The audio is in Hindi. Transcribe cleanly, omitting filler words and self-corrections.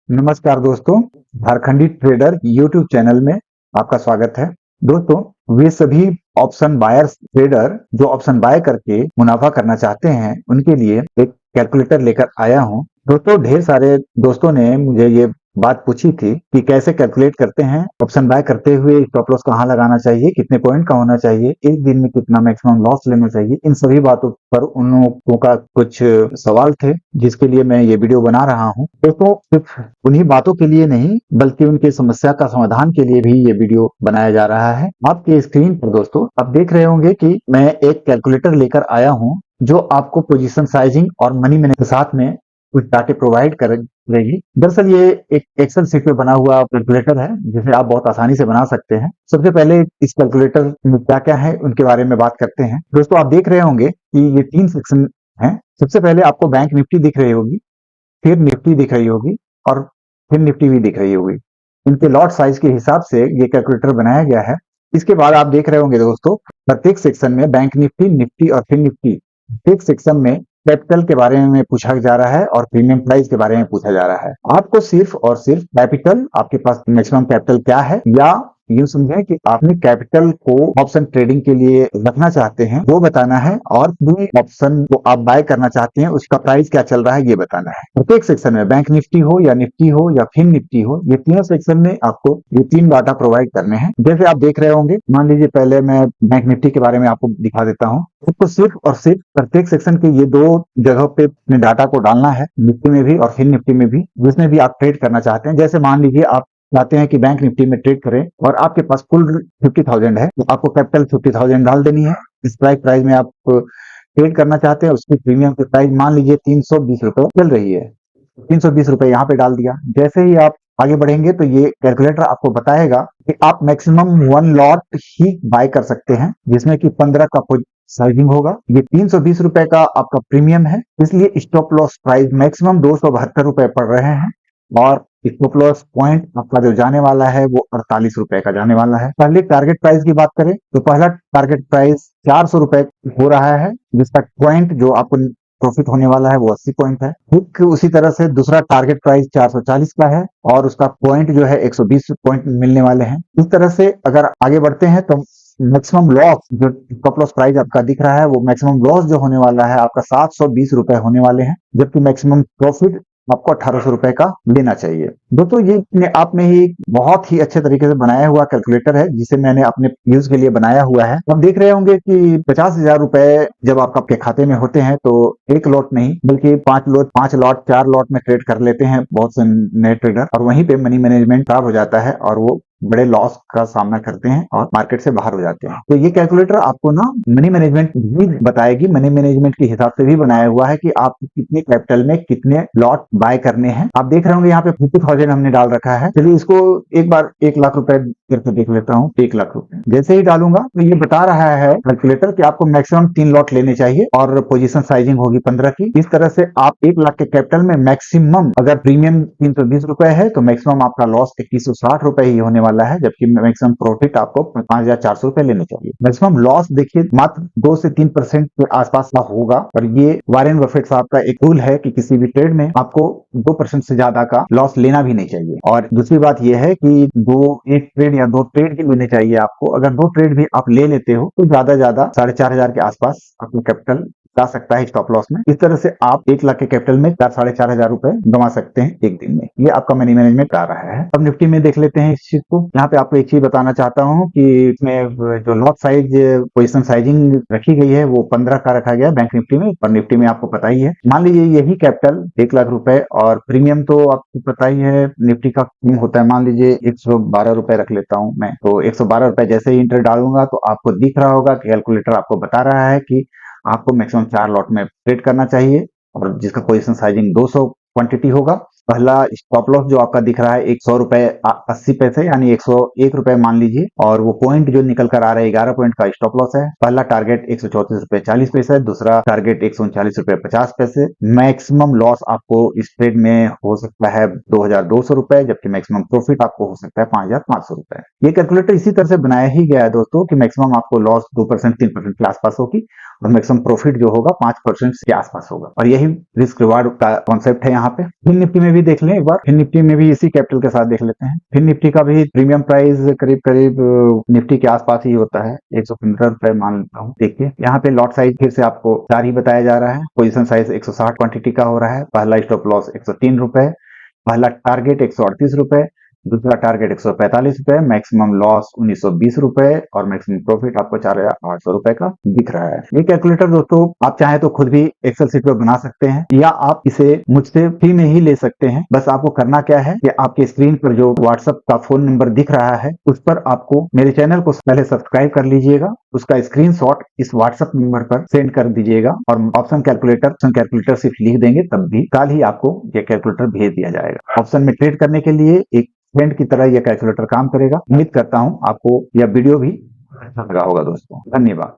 नमस्कार दोस्तों, झारखंडी ट्रेडर यूट्यूब चैनल में आपका स्वागत है। दोस्तों, वे सभी ऑप्शन बायर्स ट्रेडर जो ऑप्शन बाय करके मुनाफा करना चाहते हैं, उनके लिए एक कैलकुलेटर लेकर आया हूं। दोस्तों, ढेर सारे दोस्तों ने मुझे ये बात पूछी थी कि कैसे कैलकुलेट करते हैं, ऑप्शन बाय करते हुए स्टॉप लॉस कहाँ लगाना चाहिए, कितने पॉइंट का होना चाहिए, एक दिन में कितना मैक्सिमम लॉस लेना चाहिए। इन सभी बातों पर उन लोगों का कुछ सवाल थे, जिसके लिए मैं ये वीडियो बना रहा हूं। दोस्तों, सिर्फ उन्हीं बातों के लिए नहीं, बल्कि उनकी समस्या का समाधान के लिए भी ये वीडियो बनाया जा रहा है। आपके स्क्रीन पर दोस्तों आप देख रहे होंगे कि मैं एक कैलकुलेटर लेकर आया हूं, जो आपको पोजीशन साइजिंग और मनी मैनेजमेंट के साथ में कुछ डाटे प्रोवाइड करेगी। दरअसल ये एक एक्सेल शीट पे बना हुआ कैलकुलेटर है, जिसे आप बहुत आसानी से बना सकते हैं। सबसे पहले इस कैलकुलेटर में क्या क्या है उनके बारे में बात करते हैं। दोस्तों, आप देख रहे होंगे कि ये 3 सेक्शन है। सबसे पहले आपको बैंक निफ्टी दिख रही होगी, फिर निफ्टी दिख रही होगी और फिर निफ्टी भी दिख रही होगी। इनके लॉट साइज के हिसाब से ये कैलकुलेटर बनाया गया है। इसके बाद आप देख रहे होंगे दोस्तों, प्रत्येक सेक्शन में बैंक निफ्टी, निफ्टी और फिर निफ्टी, एक सेक्शन में कैपिटल के बारे में पूछा जा रहा है और प्रीमियम प्राइस के बारे में पूछा जा रहा है। आपको सिर्फ और सिर्फ कैपिटल, आपके पास मैक्सिमम कैपिटल क्या है, या यूं समझें कि आपने कैपिटल को ऑप्शन ट्रेडिंग के लिए रखना चाहते हैं, वो बताना है, और भी ऑप्शन को आप बाय करना चाहते हैं उसका प्राइस क्या चल रहा है ये बताना है। प्रत्येक सेक्शन में बैंक निफ्टी हो या निफ्टी हो या फिर निफ्टी हो, ये तीनों सेक्शन में आपको ये 3 डाटा प्रोवाइड करने हैं। जैसे आप देख रहे होंगे, मान लीजिए पहले मैं बैंक निफ्टी के बारे में आपको दिखा देता हूँ। तो सिर्फ और सिर्फ प्रत्येक सेक्शन के ये 2 जगह पे अपने डाटा को डालना है, निफ्टी में भी और फिर निफ्टी में भी, जिसमें भी आप ट्रेड करना चाहते हैं। जैसे मान लीजिए आप चाहते हैं कि बैंक निफ्टी में ट्रेड करें और आपके पास कुल 50,000 है, तो आपको कैपिटल 50,000 डाल देनी है। इस प्राइस में आप ट्रेड करना चाहते हैं, उसकी प्रीमियम की प्राइस मान लीजिए 320 रुपए चल रही है, 320 रुपए यहाँ पे डाल दिया। जैसे ही आप आगे बढ़ेंगे तो ये कैलकुलेटर आपको बताएगा कि आप मैक्सिमम 1 लॉट ही बाय कर सकते हैं, जिसमें कि 15 का साइजिंग होगा। ये 320 रुपए का आपका प्रीमियम है, इसलिए स्टॉप लॉस प्राइस मैक्सिमम 272 रुपए पड़ रहे हैं, और स्टॉप लॉस पॉइंट आपका जो जाने वाला है वो 48 रुपए का जाने वाला है। पहले टारगेट प्राइस की बात करें तो पहला टारगेट प्राइस 400 रुपए हो रहा है, जिसका पॉइंट जो आपको प्रॉफिट होने वाला है वो 80 पॉइंट है। ठीक उसी तरह से दूसरा टारगेट प्राइस 440 का है, और उसका पॉइंट जो है 120 पॉइंट मिलने वाले हैं। इस तरह से अगर आगे बढ़ते हैं तो मैक्सिमम लॉस, जो स्टॉप लॉस प्राइस आपका दिख रहा है, वो मैक्सिमम लॉस जो होने वाला है आपका 720 रुपए होने वाले हैं, जबकि मैक्सिमम प्रॉफिट आपको 1800 रुपए का लेना चाहिए। दोस्तों, ये अपने आप में ही बहुत ही अच्छे तरीके से बनाया हुआ कैलकुलेटर है, जिसे मैंने अपने यूज के लिए बनाया हुआ है। आप देख रहे होंगे कि 50,000 रुपए जब आपके खाते में होते हैं तो एक लॉट नहीं बल्कि 5 लॉट 4 लॉट में ट्रेड कर लेते हैं बहुत से नए ट्रेडर, और वहीं पे मनी मैनेजमेंट खराब हो जाता है और वो बड़े लॉस का सामना करते हैं और मार्केट से बाहर हो जाते हैं। तो ये कैलकुलेटर आपको ना मनी मैनेजमेंट भी बताएगी, मनी मैनेजमेंट के हिसाब से भी बनाया हुआ है कि आप कितने कैपिटल में कितने लॉट बाय करने हैं। आप देख रहे होंगे यहाँ पे 50,000 हमने डाल रखा है। चलिए इसको एक बार 1 लाख रुपए करके देख लेता हूँ। 1 लाख रुपए जैसे ही डालूंगा तो ये बता रहा है कैलकुलेटर कि आपको मैक्सिमम 3 लॉट लेने चाहिए और पोजीशन साइजिंग होगी 15 की। इस तरह से आप 1 लाख के कैपिटल में मैक्सिमम, अगर प्रीमियम 320 रुपए है तो मैक्सिमम आपका लॉस 2160 रुपए ही होने वाला है, जबकि मैक्सिमम प्रॉफिट आपको 5,400 रुपए लेने चाहिए। मैक्सिमम लॉस देखिए मात्र 2 से 3% के आसपास का होगा, और ये वॉरेन बफेट साहब का एक रूल है कि किसी भी ट्रेड में आपको 2% से ज्यादा का लॉस लेना भी नहीं चाहिए। और दूसरी बात यह है कि एक ट्रेड या 2 ट्रेड ही लेने चाहिए आपको। अगर 2 ट्रेड भी आप ले लेते हो तो ज्यादा 4,500 के आसपास आपका कैपिटल जा सकता है स्टॉप लॉस में। इस तरह से आप 1 लाख के कैपिटल में 4,500 रुपए कमा सकते हैं एक दिन में। ये आपका मनी मैनेजमेंट आ रहा है। अब निफ्टी में देख लेते हैं इस चीज को। यहाँ पे आपको एक चीज बताना चाहता हूँ कि इसमें जो लॉट साइज पोजिशन साइजिंग रखी गई है वो 15 का रखा गया बैंक निफ्टी में, और निफ्टी में आपको पता ही है। मान लीजिए यही कैपिटल 1 लाख रुपए, और प्रीमियम तो आपको पता ही है निफ्टी का होता है। मान लीजिए 112 रुपए रख लेता हूँ मैं, तो 112 रुपए जैसे ही इंटर डालूंगा तो आपको दिख रहा होगा कि कैलकुलेटर आपको बता रहा है कि आपको मैक्सिमम 4 लॉट में ट्रेड करना चाहिए, और जिसका पोजीशन साइजिंग 200 क्वांटिटी होगा। पहला स्टॉप लॉस जो आपका दिख रहा है 100 रुपए 80 पैसे, यानी 101 रुपए मान लीजिए, और वो पॉइंट जो निकल कर आ रहा है 11 पॉइंट का स्टॉप लॉस है। पहला टारगेट 134 रुपए 40 पैसे, दूसरा टारगेट 139 रुपए 50 पैसे। मैक्सिमम लॉस आपको इस ट्रेड में हो सकता है 2,200 रुपए, जबकि मैक्सिमम प्रॉफिट आपको हो सकता है 5,500 रुपए। ये कैलकुलेटर इसी तरह से बनाया ही गया है दोस्तों कि मैक्सिमम आपको लॉस 2% 3% के आसपास होगी, और मैक्सिमम प्रॉफिट जो होगा 5% के आसपास होगा, और यही रिस्क रिवार्ड का कॉन्सेप्ट है यहाँ पे। फिर निफ्टी में भी भी देख लें एक बार, फिर निफ्टी में भी इसी कैपिटल के साथ देख लेते हैं। फिर निफ्टी का भी प्रीमियम प्राइस करीब करीब निफ्टी के आसपास ही होता है, 115 रुपए मान लेता हूँ। देखिए यहाँ पे लॉट साइज फिर से आपको 4 ही बताया जा रहा है। पोजीशन साइज 160 क्वांटिटी का हो रहा है। पहला स्टॉप लॉस 103 रुपए, पहला टारगेट 138 रुपए, दूसरा टारगेट 145 रुपए, मैक्सिमम लॉस 1920 रुपए और मैक्सिमम प्रॉफिट आपको 4800 रुपए का दिख रहा है। ये कैलकुलेटर दोस्तों आप चाहे तो खुद भी एक्सेल शीट पर बना सकते हैं या आप इसे मुझसे फ्री में ही ले सकते हैं। बस आपको करना क्या है कि आपके स्क्रीन पर जो व्हाट्सएप का फोन नंबर दिख रहा है उस पर आपको मेरे चैनल को पहले सब्सक्राइब कर लीजिएगा, उसका स्क्रीनशॉट इस व्हाट्सएप नंबर पर सेंड कर दीजिएगा और ऑप्शन कैलकुलेटर सिर्फ लिख देंगे तब भी कल ही आपको यह कैलकुलेटर भेज दिया जाएगा। ऑप्शन में ट्रेड करने के लिए एक फ्रेंड की तरह यह कैलकुलेटर काम करेगा। उम्मीद करता हूं आपको यह वीडियो भी अच्छा लगा होगा दोस्तों। धन्यवाद।